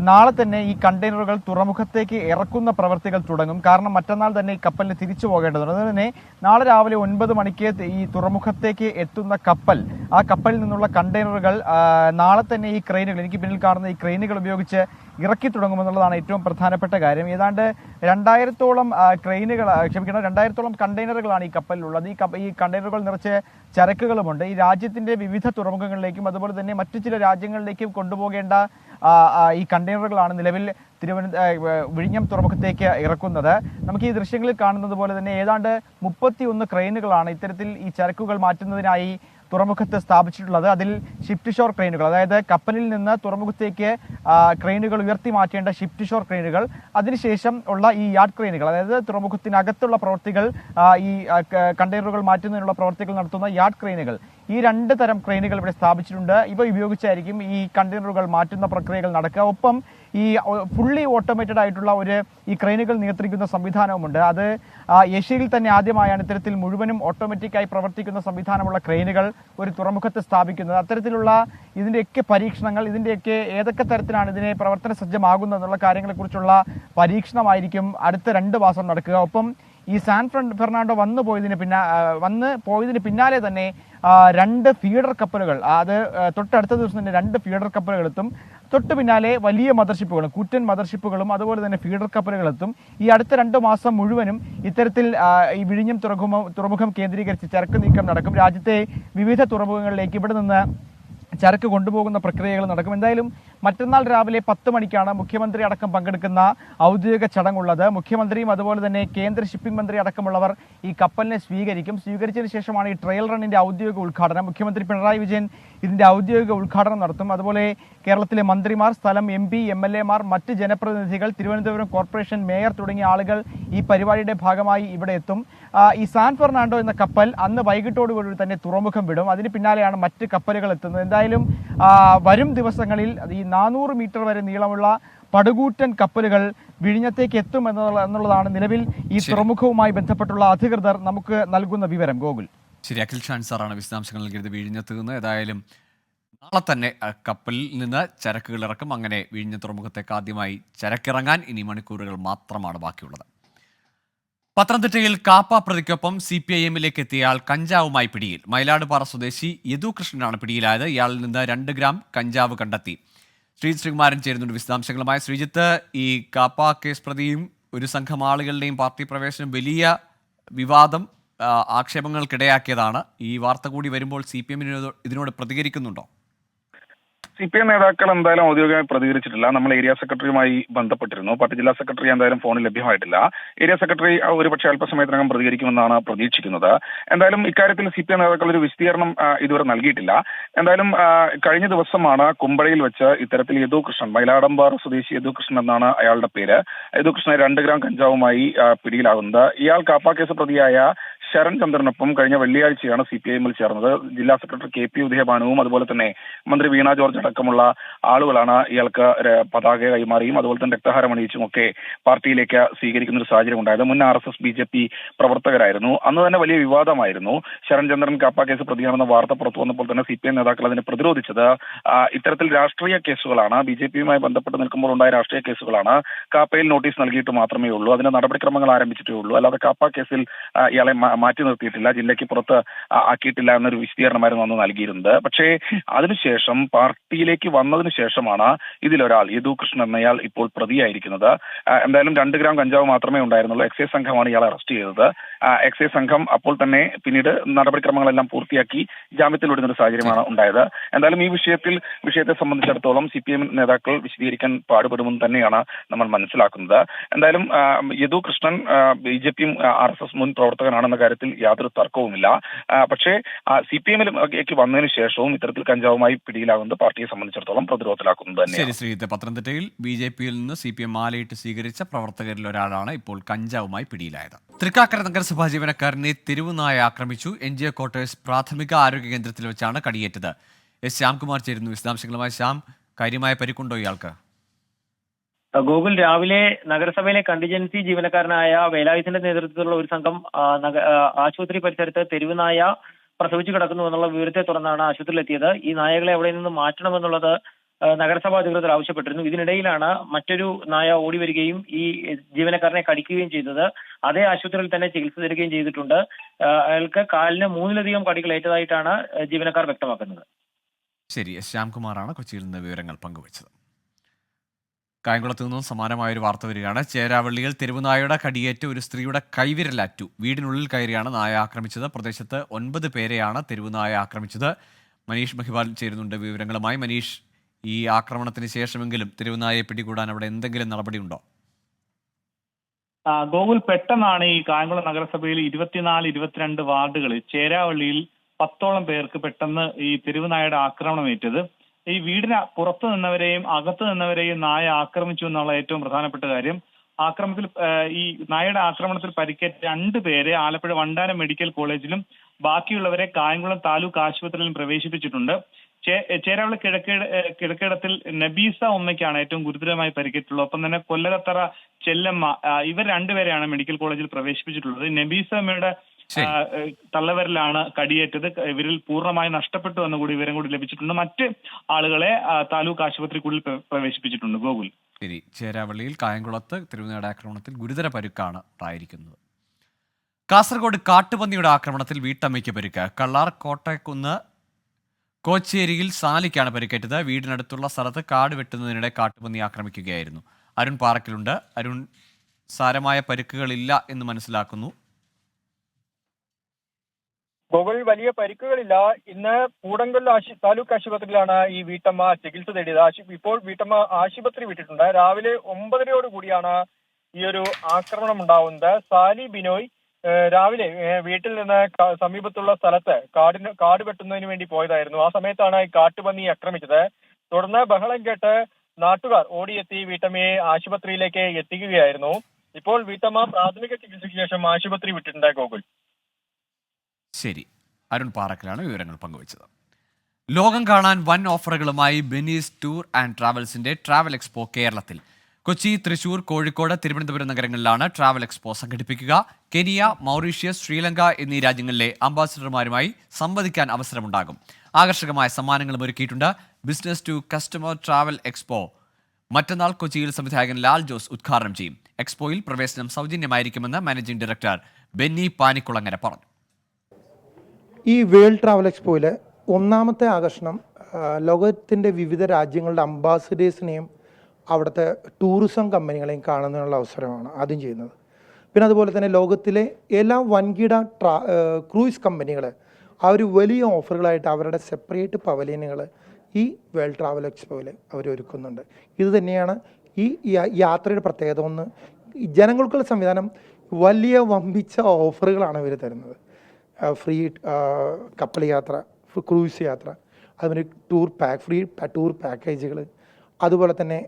നാളെ തന്നെ ഈ കണ്ടെയ്നറുകൾ തുറമുഖത്തേക്ക് ഇറക്കുന്ന പ്രവൃത്തികൾ തുടങ്ങും. കാരണം മറ്റന്നാൾ തന്നെ ഈ കപ്പലിന് തിരിച്ചു പോകേണ്ടതുണ്ട്. അതുകൊണ്ട് തന്നെ നാളെ രാവിലെ 9 മണിക്ക് ഈ തുറമുഖത്തേക്ക് എത്തുന്ന കപ്പൽ, ആ കപ്പലിൽ നിന്നുള്ള കണ്ടെയ്നറുകൾ നാളെ തന്നെ ഈ ക്രെയിനുകൾ, എനിക്ക് പിന്നിൽ കാണുന്ന ഈ ക്രെയിനുകൾ ഉപയോഗിച്ച് ഇറക്കി തുടങ്ങുമെന്നുള്ളതാണ് ഏറ്റവും പ്രധാനപ്പെട്ട കാര്യം. ഏതാണ്ട് 2000-ഓളം ക്രെയിനുകൾ, 2000-ഓളം കണ്ടെയ്നറുകളാണ് ഈ കപ്പലിലുള്ളത്. ഈ കണ്ടെയ്നറുകൾ നിറച്ച് ചരക്കുകളുമുണ്ട്. ഈ രാജ്യത്തിന്റെ വിവിധ തുറമുഖങ്ങളിലേക്കും അതുപോലെ തന്നെ മറ്റു ചില രാജ്യങ്ങളിലേക്കും കൊണ്ടുപോകേണ്ട ഈ കണ്ടെയ്നറുകളാണ് നിലവിൽ വിഴിഞ്ഞം തുറമുഖത്തേക്ക് ഇറക്കുന്നത്. നമുക്ക് ഈ ദൃശ്യങ്ങളിൽ കാണുന്നത് പോലെ തന്നെ ഏതാണ്ട് 31 ക്രെയിനുകളാണ് ഇത്തരത്തിൽ ഈ ചരക്കുകൾ മാറ്റുന്നതിനായി തുറമുഖത്ത് സ്ഥാപിച്ചിട്ടുള്ളത്. അതിൽ ഷിഫ്റ്റ് ഷോർ ക്രെയിനുകൾ, അതായത് കപ്പലിൽ നിന്ന് തുറമുഖത്തേക്ക് ക്രെയിനുകൾ ഉയർത്തി മാറ്റേണ്ട ഷിഫ്റ്റ് ഷോർ ക്രെയിനുകൾ, അതിനുശേഷം ഉള്ള ഈ യാർഡ് ക്രെയിനുകൾ, അതായത് തുറമുഖത്തിനകത്തുള്ള പ്രവൃത്തികൾ, ഈ കണ്ടെയ്നറുകൾ മാറ്റുന്നതിനുള്ള പ്രവൃത്തികൾ നടത്തുന്ന യാർഡ് ക്രെയിനുകൾ, ഈ 2 തരം ക്രെയിനുകൾ ഇവിടെ സ്ഥാപിച്ചിട്ടുണ്ട്. ഇവ ഉപയോഗിച്ചായിരിക്കും ഈ കണ്ടെയ്നറുകൾ മാറ്റുന്ന പ്രക്രിയകൾ നടക്കുക. ഒപ്പം ഈ ഫുള്ളി ഓട്ടോമേറ്റഡ് ആയിട്ടുള്ള ഈ ക്രെയിനുകൾ നിയന്ത്രിക്കുന്ന സംവിധാനവുമുണ്ട്. അത് ഏഷ്യയിൽ തന്നെ ആദ്യമായാണ് ഇത്തരത്തിൽ മുഴുവനും ഓട്ടോമാറ്റിക്കായി പ്രവർത്തിക്കുന്ന സംവിധാനമുള്ള ക്രെയിനുകൾ ഒരു തുറമുഖത്ത് സ്ഥാപിക്കുന്നത്. അത്തരത്തിലുള്ള ഇതിന്റെയൊക്കെ പരീക്ഷണങ്ങൾ, ഇതിന്റെയൊക്കെ ഏതൊക്കെ തരത്തിലാണ് ഇതിനെ പ്രവർത്തന സജ്ജമാകുന്നത് എന്നുള്ള കാര്യങ്ങളെക്കുറിച്ചുള്ള പരീക്ഷണമായിരിക്കും അടുത്ത 2 മാസം നടക്കുക. ഒപ്പം ഈ സാൻ ഫെർണാണ്ടോ വന്നു പോയതിന് പിന്നാലെ തന്നെ 2 ഫീഡർ കപ്പലുകൾ, അത് തൊട്ടടുത്ത ദിവസം തന്നെ 2 ഫീഡർ കപ്പലുകൾ എത്തും. തൊട്ടു പിന്നാലെ വലിയ മദർഷിപ്പുകളും, കൂറ്റൻ മദർഷിപ്പുകളും അതുപോലെ തന്നെ ഫീഡർ കപ്പലുകൾ എത്തും. ഈ അടുത്ത 2 മാസം മുഴുവനും ഇത്തരത്തിൽ ഈ വിഴിഞ്ഞം തുറമുഖം കേന്ദ്രീകരിച്ച് ചരക്ക് നീക്കം നടക്കും. രാജ്യത്തെ വിവിധ തുറമുഖങ്ങളിലേക്ക് ഇവിടെ നിന്ന് ചരക്ക് കൊണ്ടുപോകുന്ന പ്രക്രിയകൾ നടക്കും. എന്തായാലും മറ്റന്നാൾ രാവിലെ 10 മണിക്കാണ് മുഖ്യമന്ത്രി അടക്കം പങ്കെടുക്കുന്ന ഔദ്യോഗിക ചടങ്ങുള്ളത്. മുഖ്യമന്ത്രിയും അതുപോലെ തന്നെ കേന്ദ്ര ഷിപ്പിംഗ് മന്ത്രി അടക്കമുള്ളവർ ഈ കപ്പലിനെ സ്വീകരിക്കും. സ്വീകരിച്ചതിന് ശേഷമാണ് ഈ ട്രയൽ റണ്ണിന്റെ ഔദ്യോഗിക ഉദ്ഘാടനം. മുഖ്യമന്ത്രി പിണറായി വിജയൻ ഇതിന്റെ ഔദ്യോഗിക ഉദ്ഘാടനം നടത്തും. അതുപോലെ കേരളത്തിലെ മന്ത്രിമാർ, സ്ഥലം MP, MLA മാർ, മറ്റ് ജനപ്രതിനിധികൾ, തിരുവനന്തപുരം കോർപ്പറേഷൻ മേയർ തുടങ്ങിയ ആളുകൾ ഈ പരിപാടിയുടെ ഭാഗമായി ഇവിടെ എത്തും. ഈ സാൻ ഫെർണാണ്ടോ എന്ന കപ്പൽ അന്ന് വൈകിട്ടോടുകൂടി തന്നെ തുറമുഖം വിടും. അതിന് പിന്നാലെയാണ് മറ്റ് കപ്പലുകൾ എത്തുന്നത്. എന്തായാലും വരും ദിവസങ്ങളിൽ ഈ 400 മീറ്റർ വരെ നീളമുള്ള പടുകൂറ്റൻ കപ്പലുകൾ വിഴിഞ്ഞത്തേക്ക് എത്തും എന്നുള്ളതാണ് നിലവിൽ ഈ തുറമുഖവുമായി ബന്ധപ്പെട്ടുള്ള അധികൃതർ നമുക്ക് നൽകുന്ന വിവരം. ഗോകുൽ. ശരി, അഖിൽ ഷാൻ സാറാണ് വിശദാംശങ്ങൾ നൽകിയത് വിഴിഞ്ഞത്ത് നിന്ന്. ഏതായാലും നാളെ തന്നെ കപ്പലിൽ നിന്ന് ചരക്കുകൾ ഇറക്കും. അങ്ങനെ വിഴിഞ്ഞ തുറമുഖത്തേക്ക് ആദ്യമായി ചരക്കിറങ്ങാൻ ഇനി മണിക്കൂറുകൾ മാത്രമാണ് ബാക്കിയുള്ളത്. പത്തനംതിട്ടയിൽ കാപ്പ പ്രതിക്കൊപ്പം CPIM-ലേക്ക് എത്തിയയാൾ കഞ്ചാവുമായി പിടിയിൽ. മയിലാടുപാറ സ്വദേശി യദു കൃഷ്ണനാണ് പിടിയിലായത്. ഇയാളിൽ നിന്ന് 2 ഗ്രാം കഞ്ചാവ് കണ്ടെത്തി. ശ്രീകുമാരൻ ചേരുന്നുണ്ട് വിശദാംശങ്ങളുമായി. ശ്രീജിത്ത്, ഈ കാപ്പ കേസ് പ്രതിയും ഒരു സംഘം ആളുകളുടെയും പാർട്ടി പ്രവേശനം വലിയ വിവാദം, ആക്ഷേപങ്ങൾക്കിടയാക്കിയതാണ്. ഈ വാർത്ത കൂടി വരുമ്പോൾ CPM ഇതിനോട് പ്രതികരിക്കുന്നുണ്ടോ? CPM നേതാക്കൾ എന്തായാലും ഔദ്യോഗികമായി പ്രതികരിച്ചിട്ടില്ല. നമ്മൾ ഏരിയ സെക്രട്ടറിയുമായി ബന്ധപ്പെട്ടിരുന്നു. പാർട്ടി ജില്ലാ സെക്രട്ടറി എന്തായാലും ഫോണിൽ ലഭ്യമായിട്ടില്ല. ഏരിയ സെക്രട്ടറി ഒരുപക്ഷെ അല്പസമയത്തിനകം പ്രതികരിക്കുമെന്നാണ് പ്രതീക്ഷിക്കുന്നത്. എന്തായാലും ഇക്കാര്യത്തിൽ CPM നേതാക്കൾ ഒരു വിശദീകരണം ഇതുവരെ നൽകിയിട്ടില്ല. എന്തായാലും കഴിഞ്ഞ ദിവസമാണ് കുമ്പഴയിൽ വെച്ച് ഇത്തരത്തിൽ യദു കൃഷ്ണൻ, മയിലാടമ്പാറ സ്വദേശി യദു കൃഷ്ണൻ എന്നാണ് അയാളുടെ പേര്, യദു കൃഷ്ണൻ 2 ഗ്രാം കഞ്ചാവുമായി പിടിയിലാകുന്നത്. ഇയാൾ കാപ്പ കേസ് പ്രതിയായ ശരൺ ചന്ദ്രനൊപ്പം കഴിഞ്ഞ വെള്ളിയാഴ്ചയാണ് CPIM-ൽ ചേർന്നത്. ജില്ലാ സെക്രട്ടറി KP ഉദയഭാനുവും അതുപോലെ തന്നെ മന്ത്രി വീണ ജോർജ് അടക്കമുള്ള ആളുകളാണ് ഇയാൾക്ക് പതാക കൈമാറിയും അതുപോലെ തന്നെ രക്തഹാരം അണിയിച്ചും ഒക്കെ പാർട്ടിയിലേക്ക് സ്വീകരിക്കുന്ന ഒരു സാഹചര്യം ഉണ്ടായത്. മുൻ RSS BJP പ്രവർത്തകരായിരുന്നു. അന്ന് തന്നെ വലിയ വിവാദമായിരുന്നു. ശരൺ ചന്ദ്രൻ കാപ്പ കേസ് പ്രതിയാണെന്ന വാർത്ത പുറത്തു വന്നപ്പോൾ തന്നെ CPM നേതാക്കൾ അതിനെ പ്രതിരോധിച്ചത് ഇത്തരത്തിൽ രാഷ്ട്രീയ കേസുകളാണ്, BJP-യുമായി ബന്ധപ്പെട്ട് നിൽക്കുമ്പോൾ ഉണ്ടായ രാഷ്ട്രീയ കേസുകളാണ്. കാപ്പയിൽ നോട്ടീസ് നൽകിയിട്ട് മാത്രമേ ഉള്ളൂ, അതിന് നടപടിക്രമങ്ങൾ ആരംഭിച്ചിട്ടേ ഉള്ളൂ, അല്ലാതെ കാപ്പ കേസിൽ ഇയാളെ മാറ്റി നിർത്തിയിട്ടില്ല, ജില്ലയ്ക്ക് പുറത്ത് ആക്കിയിട്ടില്ല എന്നൊരു വിശദീകരണമായിരുന്നു അന്ന് നൽകിയിരുന്നത്. പക്ഷേ അതിനുശേഷം പാർട്ടിയിലേക്ക് വന്നതിന് ശേഷമാണ് ഇതിലൊരാൾ യദു കൃഷ്ണൻ എന്നയാൾ ഇപ്പോൾ പ്രതിയായിരിക്കുന്നത്. എന്തായാലും 2 ഗ്രാം കഞ്ചാവ് മാത്രമേ ഉണ്ടായിരുന്നുള്ളൂ. എക്സൈസ് സംഘമാണ് ഇയാളെ അറസ്റ്റ് ചെയ്തത്. എക്സൈസ് സംഘം അപ്പോൾ തന്നെ പിന്നീട് നടപടിക്രമങ്ങളെല്ലാം പൂർത്തിയാക്കി ജാമ്യത്തിൽ വിടുന്ന ഒരു സാഹചര്യമാണ് ഉണ്ടായത്. എന്തായാലും ഈ വിഷയത്തെ സംബന്ധിച്ചിടത്തോളം CPM നേതാക്കൾ വിശദീകരിക്കാൻ പാടുപെടുമെന്ന് തന്നെയാണ് നമ്മൾ മനസ്സിലാക്കുന്നത്. എന്തായാലും യദു കൃഷ്ണൻ BJP-യും RSS മുൻ പ്രവർത്തകനാണെന്ന കാര്യത്തിൽ യാതൊരു തർക്കവുമില്ല. പക്ഷേ CPM-ലേക്ക് വന്നതിന് ശേഷവും ഇത്തരത്തിൽ കഞ്ചാവുമായി പിടിയിലാകുന്നത് പാർട്ടിയെ സംബന്ധിച്ചിടത്തോളം പ്രതിരോധത്തിലാക്കുന്നത് തന്നെയാണ്. ശരി ശ്രീജിത്ത്, പത്തനംതിട്ടയിൽ BJP-യിൽ നിന്ന് CPM മാലയിട്ട് സ്വീകരിച്ച പ്രവർത്തകരിൽ ഒരാളാണ് ഇപ്പോൾ കഞ്ചാവുമായി പിടിയിലായത്. തൃക്കാക്കര നഗരസഭാ ജീവനക്കാരനെ തെരുവുനായ ആക്രമിച്ചു. NGO ക്വാർട്ടേഴ്സ് പ്രാഥമിക ആരോഗ്യ കേന്ദ്രത്തിൽ വെച്ചാണ് കടിയേറ്റത്. S. ശ്യാംകുമാർ ചേരുന്നു വിശദാംശങ്ങളുമായി. ശ്യാം, കാര്യമായ പരിക്കുണ്ടോ ഇയാൾക്ക്? ഗോകുൽ, രാവിലെ നഗരസഭയിലെ കണ്ടിജൻസി ജീവനക്കാരനായ വേലായുധന്റെ നേതൃത്വത്തിലുള്ള ഒരു സംഘം ആശുപത്രി പരിസരത്ത് തെരുവുനായ പ്രസവിച്ചു കിടക്കുന്നു എന്നുള്ള വിവരത്തെ തുടർന്നാണ് ആശുപത്രിയിലെത്തിയത്. ഈ നായകളെ അവിടെ നിന്ന് മാറ്റണമെന്നുള്ളത് നഗരസഭാ അധികൃതർ ആവശ്യപ്പെട്ടിരുന്നു. ഇതിനിടയിലാണ് മറ്റൊരു നായ ഓടി വരികയും ഈ ജീവനക്കാരനെ കടിക്കുകയും ചെയ്തത്. അതേ ആശുപത്രിയിൽ തന്നെ ചികിത്സ തരികയും ചെയ്തിട്ടുണ്ട്. അയാൾക്ക് കാലിന് 3-ലധികം കടികൾ ഏറ്റതായിട്ടാണ് ജീവനക്കാർ വ്യക്തമാക്കുന്നത്. ശരി, S. ശ്യാംകുമാറാണ് കൊച്ചിയിൽ നിന്ന് വിവരങ്ങൾ പങ്കുവച്ചത്. കായംകുളത്ത് നിന്നും സമാനമായൊരു വാർത്ത വരികയാണ്. ചേരാവള്ളിയിൽ തെരുവുനായയുടെ കടിയേറ്റ് ഒരു സ്ത്രീയുടെ കൈവിരലറ്റു. വീടിനുള്ളിൽ കയറിയാണ് നായ ആക്രമിച്ചത്. പ്രദേശത്ത് 9 പേരെയാണ് തെരുവുനായ ആക്രമിച്ചത്. മനീഷ് മഹിവാൽ ചേരുന്നുണ്ട് വിവരങ്ങളുമായി. മനീഷ്, ഈ ആക്രമണത്തിന് ശേഷമെങ്കിലും തെരുവുനായയെ പിടികൂടാൻ അവിടെ എന്തെങ്കിലും നടപടിയുണ്ടോ? ഗോകുൽ, പെട്ടെന്നാണ് ഈ കായംകുളം നഗരസഭയിൽ 24-22 വാർഡുകളിൽ ചേരാവള്ളിയിൽ 10ഓളം പേർക്ക് പെട്ടെന്ന് ഈ തെരുവുനായയുടെ ആക്രമണമേറ്റത്. ഈ വീടിന് പുറത്തു നിന്നവരെയും അകത്ത് നിന്നവരെയും നായ ആക്രമിച്ചു എന്നുള്ള ഏറ്റവും പ്രധാനപ്പെട്ട കാര്യം. ഈ നായയുടെ ആക്രമണത്തിൽ പരിക്കേറ്റ 2 പേരെ ആലപ്പുഴ വണ്ടാനം മെഡിക്കൽ കോളേജിലും ബാക്കിയുള്ളവരെ കായംകുളം താലൂക്ക് ആശുപത്രിയിലും പ്രവേശിപ്പിച്ചിട്ടുണ്ട്. ചേരാവളി കിഴക്കേടത്തിൽ നബീസ ഉമ്മയ്ക്കാണ് ഏറ്റവും ഗുരുതരമായി പരിക്കേറ്റുള്ളത്. ഒപ്പം തന്നെ കൊല്ലകത്തറ ചെല്ലമ്മ, ഇവർ 2 പേരെയാണ് മെഡിക്കൽ കോളേജിൽ പ്രവേശിപ്പിച്ചിട്ടുള്ളത്. നബീസ അമ്മയുടെ തള്ളവരിലാണ് കടിയേറ്റത്. വിരൽ പൂർണ്ണമായി നഷ്ടപ്പെട്ടു എന്ന കൂടി വിവരം കൂടി ലഭിച്ചിട്ടുണ്ട്. മറ്റ് ആളുകളെ താലൂക്ക് ആശുപത്രിക്കുള്ളിൽ പ്രവേശിപ്പിച്ചിട്ടുണ്ട്. ഗോകുൽ, ശരി. ചേരാവള്ളിയിൽ കായംകുളത്ത് തെരുവുനായുടെ ആക്രമണത്തിൽ ഗുരുതര പരുക്കാണ് ഉണ്ടായിരിക്കുന്നത്. കാസർഗോഡ് കാട്ടുപന്നിയുടെ ആക്രമണത്തിൽ വീട്ടമ്മയ്ക്ക് പരിക്ക്. കള്ളാർ കോട്ടയക്കുന്ന് കോച്ചേരിയിൽ സാലിക്കാണ് പരിക്കേറ്റത്. വീടിനടുത്തുള്ള സ്ഥലത്ത് കാട് വെട്ടുന്നതിനിടെ കാട്ടുപന്നി ആക്രമിക്കുകയായിരുന്നു. അരുൺ പാറക്കലുണ്ട്. അരുൺ, സാരമായ പരിക്കുകളില്ല എന്ന് മനസ്സിലാക്കുന്നു. ഗോകുൽ, വലിയ പരിക്കുകളില്ല. ഇന്ന് കൂടങ്കൽ താലൂക്ക് ആശുപത്രിയിലാണ് ഈ വീട്ടമ്മ ചികിത്സ തേടിയത്. ഇപ്പോൾ വീട്ടമ്മ ആശുപത്രി വിട്ടിട്ടുണ്ട്. രാവിലെ 9:30 ഈ ഒരു ആക്രമണം ഉണ്ടാവുന്നത്. സാലി ബിനോയ് രാവിലെ വീട്ടിൽ നിന്ന് സമീപത്തുള്ള സ്ഥലത്ത് കാട് വെട്ടുന്നതിന് വേണ്ടി പോയതായിരുന്നു. ആ സമയത്താണ് ഈ കാട്ടുപന്നി ആക്രമിച്ചത്. തുടർന്ന് ബഹളം കേട്ട് നാട്ടുകാർ ഓടിയെത്തി വീട്ടമ്മയെ ആശുപത്രിയിലേക്ക് എത്തിക്കുകയായിരുന്നു. ഇപ്പോൾ വീട്ടമ്മ പ്രാഥമിക ചികിത്സയ്ക്ക് ശേഷം ആശുപത്രി വിട്ടിട്ടുണ്ട്. ഗോകുൽ, ശരി. അരുൺ പാറക്കലാണ് വിവരങ്ങൾ പങ്കുവച്ചത്. ലോകം കാണാൻ വൻ ഓഫറുകളുമായി ബെനീസ് ടൂർ ആൻഡ് ട്രാവൽസിന്റെ ട്രാവൽ എക്സ്പോ കേരളത്തിൽ. കൊച്ചി, തൃശൂർ, കോഴിക്കോട്, തിരുവനന്തപുരം നഗരങ്ങളിലാണ് ട്രാവൽ എക്സ്പോ സംഘടിപ്പിക്കുക. കെനിയ, മൗറീഷ്യസ്, ശ്രീലങ്ക എന്നീ രാജ്യങ്ങളിലെ അംബാസിഡർമാരുമായി സംവദിക്കാൻ അവസരമുണ്ടാകും. ആകർഷകമായ സമ്മാനങ്ങളും ഒരുക്കിയിട്ടുണ്ട്. Business to customer travel expo മറ്റന്നാൾ കൊച്ചിയിൽ സംവിധായകൻ ലാൽ ജോസ് ഉദ്ഘാടനം ചെയ്യും. എക്സ്പോയിൽ പ്രവേശനം സൗജന്യമായിരിക്കുമെന്ന് മാനേജിംഗ് ഡയറക്ടർ ബെന്നി പാനിക്കുളങ്ങര പറഞ്ഞു. ഈ വേൾഡ് ട്രാവൽ എക്സ്പോയിൽ ഒന്നാമത്തെ ആകർഷണം ലോകത്തിൻ്റെ വിവിധ രാജ്യങ്ങളുടെ അംബാസിഡേഴ്സിനെയും അവിടുത്തെ ടൂറിസം കമ്പനികളെയും കാണുന്നതിനുള്ള അവസരമാണ് ആദ്യം ചെയ്യുന്നത്. പിന്നെ അതുപോലെ തന്നെ ലോകത്തിലെ എല്ലാ വൻകിട ക്രൂയിസ് കമ്പനികൾ അവർ വലിയ ഓഫറുകളായിട്ട് അവരുടെ സെപ്പറേറ്റ് പവലിയനുകൾ ഈ വേൾഡ് ട്രാവൽ എക്സ്പോയിൽ അവർ ഒരുക്കുന്നുണ്ട്. ഇത് തന്നെയാണ് ഈ യാത്രയുടെ പ്രത്യേകത. ഒന്ന്, ജനങ്ങൾക്കുള്ള സംവിധാനം വലിയ വമ്പിച്ച ഓഫറുകളാണ് ഇവർ തരുന്നത്. ഫ്രീ കപ്പൽ യാത്ര, ക്രൂയിസ് യാത്ര, അതുപോലെ ഫ്രീ ടൂർ പാക്കേജുകൾ, അതുപോലെ തന്നെ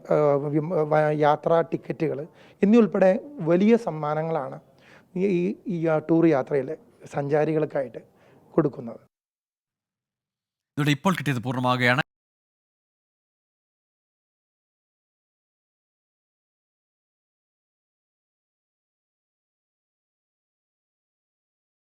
യാത്രാ ടിക്കറ്റുകൾ എന്നീ ഉൾപ്പെടെ വലിയ സമ്മാനങ്ങളാണ് ഈ ടൂർ യാത്രയിൽ സഞ്ചാരികൾക്കായിട്ട് കൊടുക്കുന്നത്. ഇതോടെ ഇപ്പോൾ കിട്ടിയത് പൂർണ്ണമാകുകയാണ്.